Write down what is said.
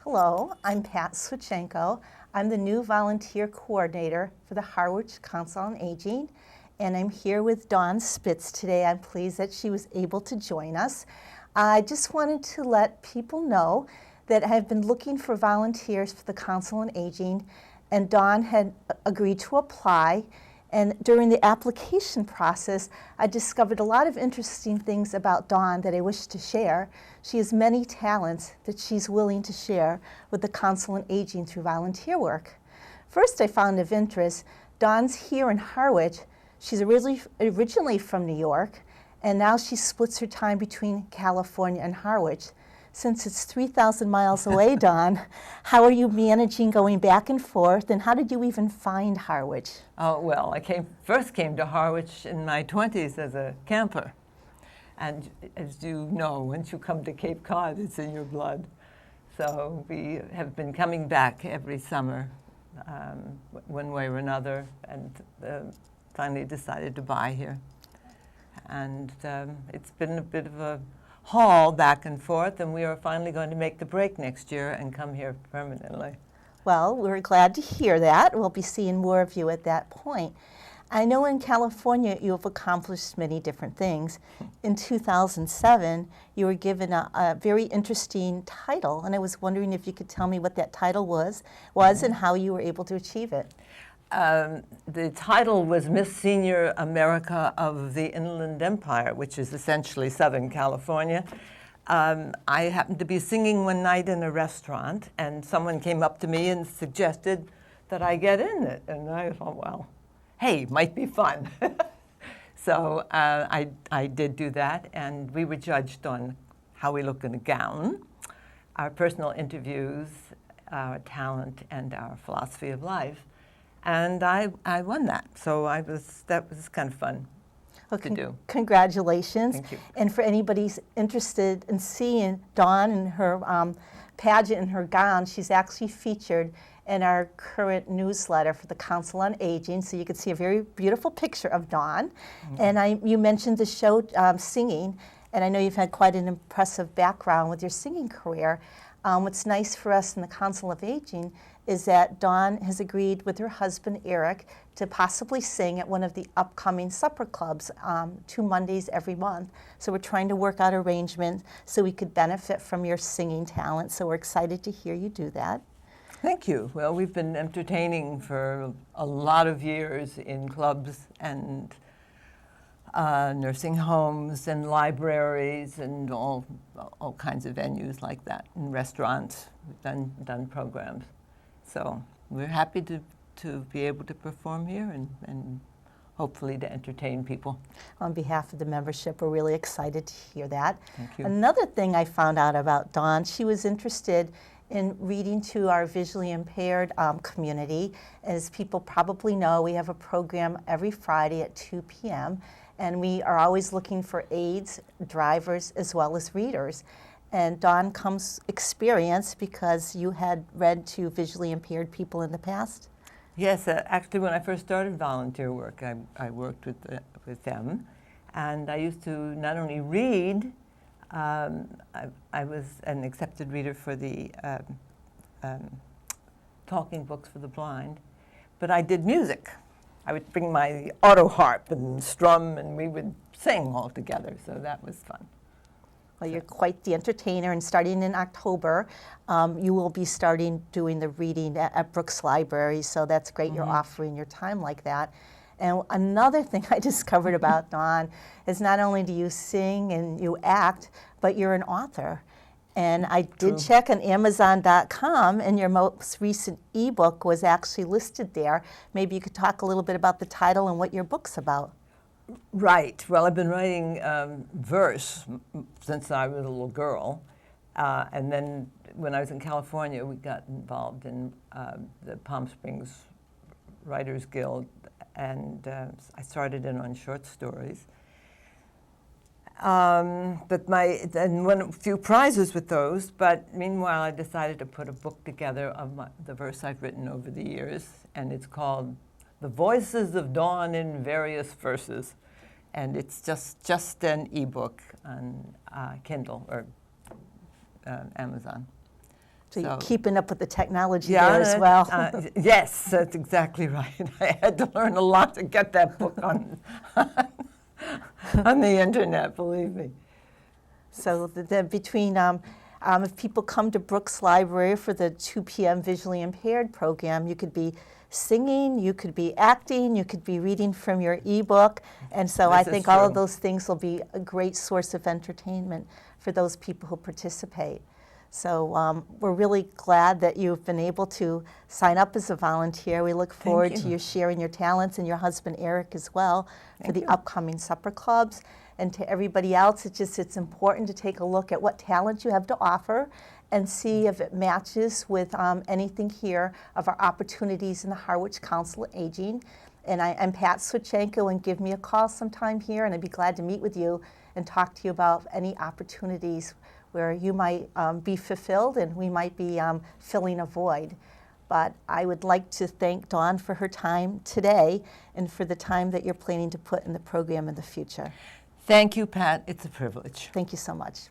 Hello, I'm Pat Switchenko. I'm the new volunteer coordinator for the Harwich Council on Aging, and I'm here with Dawn Spitz today. I'm pleased that she was able to join us. I just wanted to let people know that I've been looking for volunteers for the Council on Aging, and Dawn had agreed to apply. And during the application process, I discovered a lot of interesting things about Dawn that I wish to share. She has many talents that she's willing to share with the Council on Aging through volunteer work. First, I found of interest, Dawn's here in Harwich. She's originally from New York, and now she splits her time between California and Harwich. Since it's 3,000 miles away, Dawn, how are you managing going back and forth, and how did you even find Harwich? Oh, well, I first came to Harwich in my 20s as a camper. And as you know, once you come to Cape Cod, it's in your blood. So we have been coming back every summer, one way or another, and finally decided to buy here. And it's been a bit of a haul back and forth, and we are finally going to make the break next year and come here permanently. Well, we're glad to hear that. We'll be seeing more of you at that point. I know in California you have accomplished many different things. In 2007, you were given a very interesting title, and I was wondering if you could tell me what that title was and how you were able to achieve it. The title was Miss Senior America of the Inland Empire, which is essentially Southern California. I happened to be singing one night in a restaurant, and someone came up to me and suggested that I get in it. And I thought, well, hey, might be fun. So I did do that, and we were judged on how we look in a gown, our personal interviews, our talent, and our philosophy of life. And I won that, so that was kind of fun to do. Congratulations. Thank you. And for anybody interested in seeing Dawn and her pageant and her gown, she's actually featured in our current newsletter for the Council on Aging, so you can see a very beautiful picture of Dawn. Mm-hmm. And you mentioned the show singing, and I know you've had quite an impressive background with your singing career. What's nice for us in the Council of Aging is that Dawn has agreed with her husband, Eric, to possibly sing at one of the upcoming supper clubs 2 Mondays every month. So we're trying to work out arrangements so we could benefit from your singing talent. So we're excited to hear you do that. Thank you. Well, we've been entertaining for a lot of years in clubs and nursing homes and libraries and all kinds of venues like that, and restaurants. We've done programs. So we're happy to be able to perform here and hopefully to entertain people. On behalf of the membership, we're really excited to hear that. Thank you. Another thing I found out about Dawn, she was interested in reading to our visually impaired community. As people probably know, we have a program every Friday at 2 p.m., and we are always looking for aides, drivers, as well as readers. And Dawn comes experience because you had read to visually impaired people in the past? Yes, actually when I first started volunteer work, I worked with them. And I used to not only read, I was an accepted reader for the talking books for the blind, but I did music. I would bring my auto harp and strum, and we would sing all together, so that was fun. Well, you're quite the entertainer, and starting in October, you will be starting doing the reading at Brooks Library, so that's great. You're offering your time like that. And another thing I discovered about Dawn is not only do you sing and you act, but you're an author. And I did check on Amazon.com, and your most recent ebook was actually listed there. Maybe you could talk a little bit about the title and what your book's about. Right. Well, I've been writing verse since I was a little girl. And then when I was in California, we got involved in the Palm Springs Writers Guild, and I started in on short stories. But won a few prizes with those, but meanwhile I decided to put a book together of the verse I've written over the years, and it's called The Voices of Dawn in Various Verses. And it's just an ebook on Kindle or Amazon. So you're keeping up with the technology yeah, there as well. Yes, that's exactly right. I had to learn a lot to get that book on, on the internet, believe me. So between, if people come to Brooks Library for the 2 p.m. visually impaired program, you could be singing, you could be acting, you could be reading from your ebook. And so I think all of those things will be a great source of entertainment for those people who participate. So we're really glad that you've been able to sign up as a volunteer. We look forward to you sharing your talents, and your husband Eric as well, for the upcoming supper clubs. And to everybody else, it's important to take a look at what talent you have to offer and see if it matches with anything here of our opportunities in the Harwich Council of Aging. And I'm Pat Switchenko, and give me a call sometime here, and I'd be glad to meet with you and talk to you about any opportunities where you might be fulfilled and we might be filling a void. But I would like to thank Dawn for her time today and for the time that you're planning to put in the program in the future. Thank you, Pat. It's a privilege. Thank you so much.